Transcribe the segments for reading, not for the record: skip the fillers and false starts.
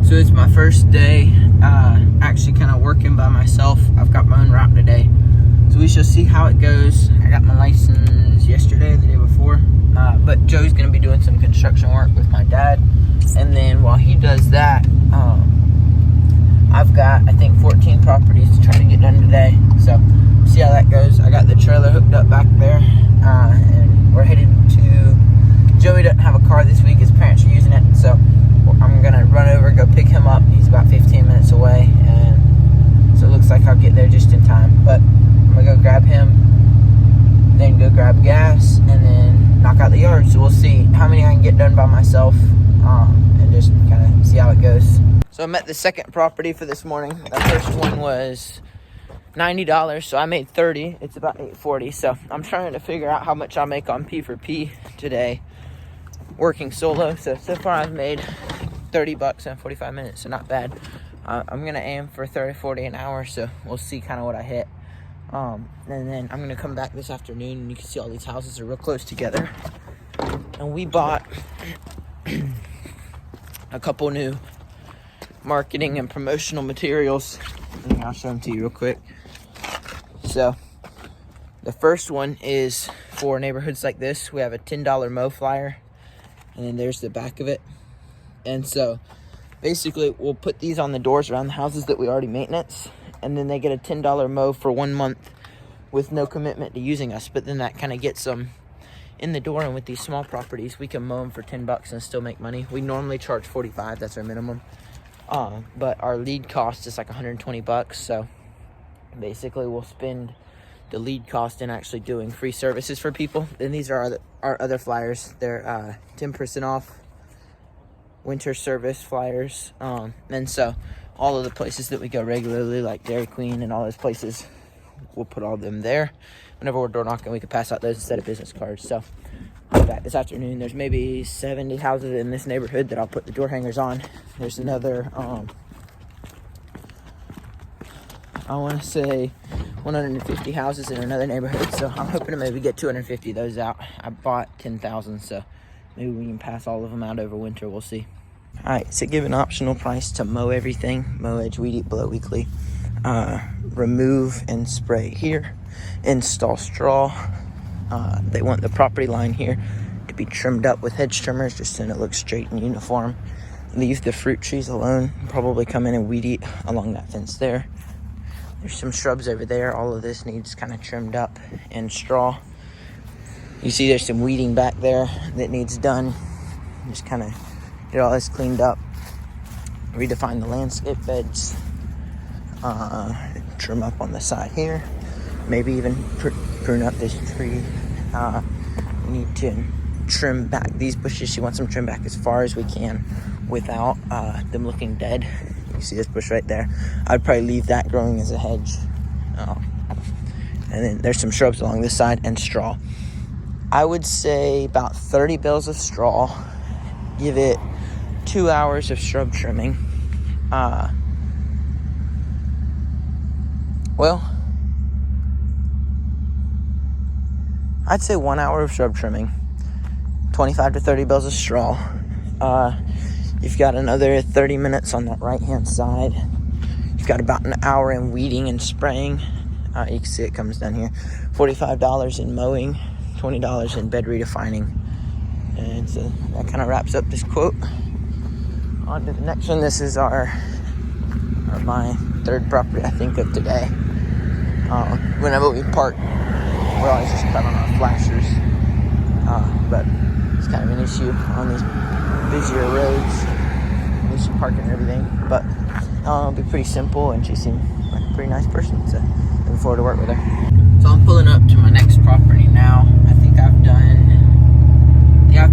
So it's my first day actually kind of working by myself. I've got my own route today. So we shall see how it goes. I got my license yesterday, the day before. But Joey's going to be doing some construction work with my dad. And then while he does that, I've got, I think, 14 properties to try to get done today. So see how that goes. I got the trailer hooked up back there. And we're headed to... Joey doesn't have a car this week. His parents are using it. So I'm going to run over, go pick him up. He's about 15 minutes away. And so it looks like I'll get there just in time. But I'm going to go grab him, then go grab gas, and then knock out the yard. So we'll see how many I can get done by myself, and just kind of see how it goes. So I'm at the second property for this morning. The first one was $90, so I made $30. It's about $8.40. So I'm trying to figure out how much I'll make on P4P today, working solo. So far I've made $30 in 45 minutes, so not bad. I'm gonna aim for 30-40 an hour, so we'll see kind of what I hit. And then I'm gonna come back this afternoon, and you can see all these houses are real close together. And we bought a couple new marketing and promotional materials. And I'll show them to you real quick. So the first one is for neighborhoods like this. We have a $10 mow flyer, and then there's the back of it. And so basically we'll put these on the doors around the houses that we already maintenance, and then they get a $10 mow for 1 month with no commitment to using us. But then that kind of gets them in the door, and with these small properties we can mow them for $10 and still make money. We normally charge $45, that's our minimum, but our lead cost is like $120. So basically we'll spend the lead cost in actually doing free services for people. Then these are our other flyers. They're 10% off winter service flyers. And so all of the places that we go regularly, like Dairy Queen and all those places, we'll put all of them there. Whenever we're door knocking, we can pass out those instead of business cards. So I'll be back this afternoon. There's maybe 70 houses in this neighborhood that I'll put the door hangers on. There's another, I want to say 150 houses in another neighborhood. So I'm hoping to maybe get 250 of those out. I bought 10,000, so maybe we can pass all of them out over winter. We'll see. All right, so give an optional price to mow everything. Mow, edge, weed eat, blow weekly. Remove and spray here. Install straw. They want the property line here to be trimmed up with hedge trimmers just so it looks straight and uniform. Leave the fruit trees alone. Probably come in and weed eat along that fence there. There's some shrubs over there. All of this needs kind of trimmed up and straw. You see there's some weeding back there that needs done. Just kind of get all this cleaned up. Redefine the landscape beds. Trim up on the side here. Maybe even prune up this tree. We need to trim back these bushes. She wants them trimmed back as far as we can without them looking dead. You see this bush right there? I'd probably leave that growing as a hedge. And then there's some shrubs along this side and straw. I would say about 30 bales of straw. Give it 2 hours of shrub trimming. Well, I'd say 1 hour of shrub trimming. 25 to 30 bales of straw. You've got another 30 minutes on that right-hand side. You've got about an hour in weeding and spraying. You can see it comes down here. $45 in mowing. $20 in bed redefining. And so that kind of wraps up this quote. On to the next one. This is my third property, I think, of today. Whenever we park, we're always just cutting on our flashers. But it's kind of an issue on these busier roads. We should park and everything. But it'll be pretty simple, and she seemed like a pretty nice person. So looking forward to work with her. So I'm pulling up to my next property now. I think I've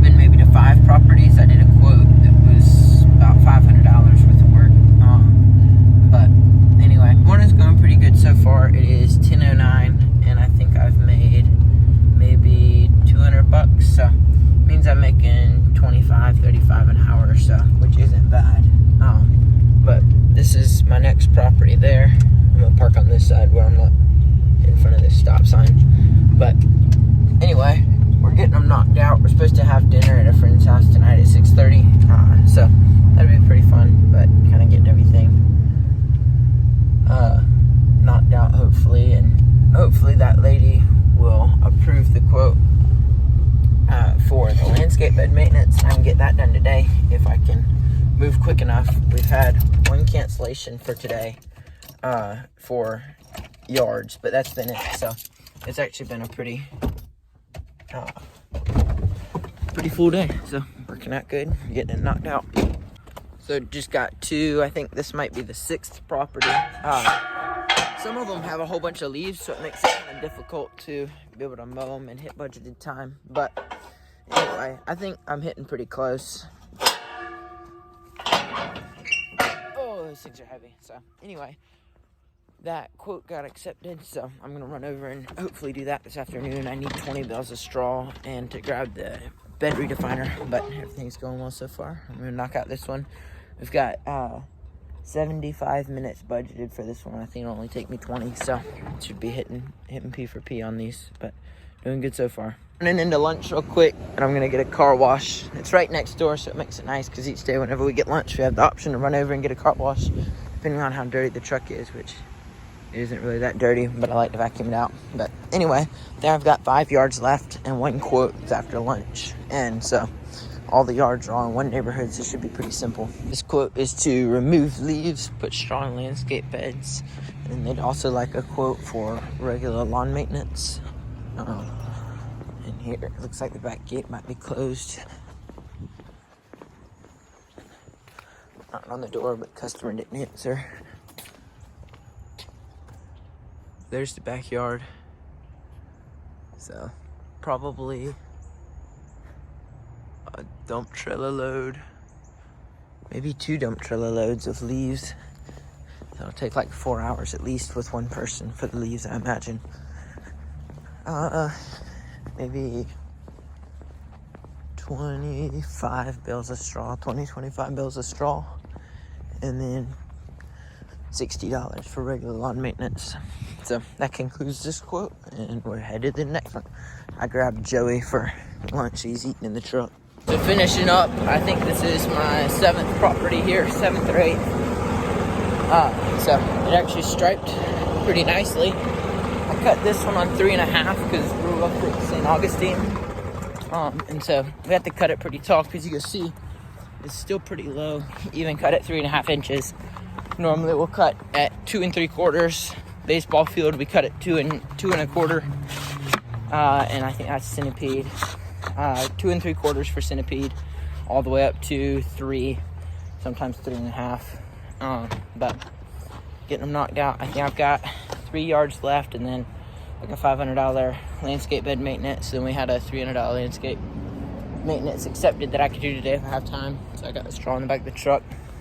been maybe to 5 properties. I did a quote that was about $500 worth of work. But anyway, morning's going pretty good so far. It is 10:09, and I think I've made maybe $200. So it means I'm making $25-35 an hour or so, which isn't bad. But this is my next property there. I'm gonna park on this side where I'm not in front of this stop sign. But anyway, we're getting them knocked out. We're supposed to have dinner at a friend's house tonight at 6:30. So that'll be pretty fun, but landscape bed maintenance. I can get that done today if I can move quick enough. We've had one cancellation for today for yards, but that's been it. So it's actually been a pretty full day. So working out good, getting it knocked out. So just got two. I think this might be the 6th property. Some of them have a whole bunch of leaves, so it makes it kind of difficult to be able to mow them and hit budgeted time. But anyway, I think I'm hitting pretty close. Oh, those things are heavy. So anyway, that quote got accepted, so I'm gonna run over and hopefully do that this afternoon. I need 20 bales of straw and to grab the bed redefiner, but everything's going well so far. I'm gonna knock out this one. We've got 75 minutes budgeted for this one. I think it'll only take me 20, so it should be hitting P for P on these, but doing good so far. Running into lunch real quick, and I'm gonna get a car wash. It's right next door, so it makes it nice because each day whenever we get lunch, we have the option to run over and get a car wash, depending on how dirty the truck is, which it isn't really that dirty, but I like to vacuum it out. But anyway, there I've got 5 yards left and 1 quote after lunch, and so all the yards are all in one neighborhood, so it should be pretty simple. This quote is to remove leaves, put straw in landscape beds, and they'd also like a quote for regular lawn maintenance. And here, it looks like the back gate might be closed. Not on the door, but customer didn't answer. There's the backyard. So, probably a dump trailer load, maybe 2 dump trailer loads of leaves. So it'll take like 4 hours at least with one person for the leaves, I imagine. Maybe 25 bales of straw, 25 bales of straw, and then $60 for regular lawn maintenance. So that concludes this quote, and we're headed to the next one. I grabbed Joey for lunch. He's eating in the truck. So finishing up, I think this is my 7th property here, 7th or 8th. So it actually striped pretty nicely. I cut this one on 3.5 because we're up at St. Augustine. And so we have to cut it pretty tall because you can see it's still pretty low. Even cut at 3.5 inches. Normally we'll cut at 2 3/4. Baseball field, we cut at 2 2.25. And I think that's centipede. 2 3/4 for centipede, all the way up to 3, sometimes 3.5. But getting them knocked out. I think I've got 3 yards left, and then like a $500 landscape bed maintenance. Then we had a $300 landscape maintenance accepted that I could do today if I have time. So I got the straw in the back of the truck.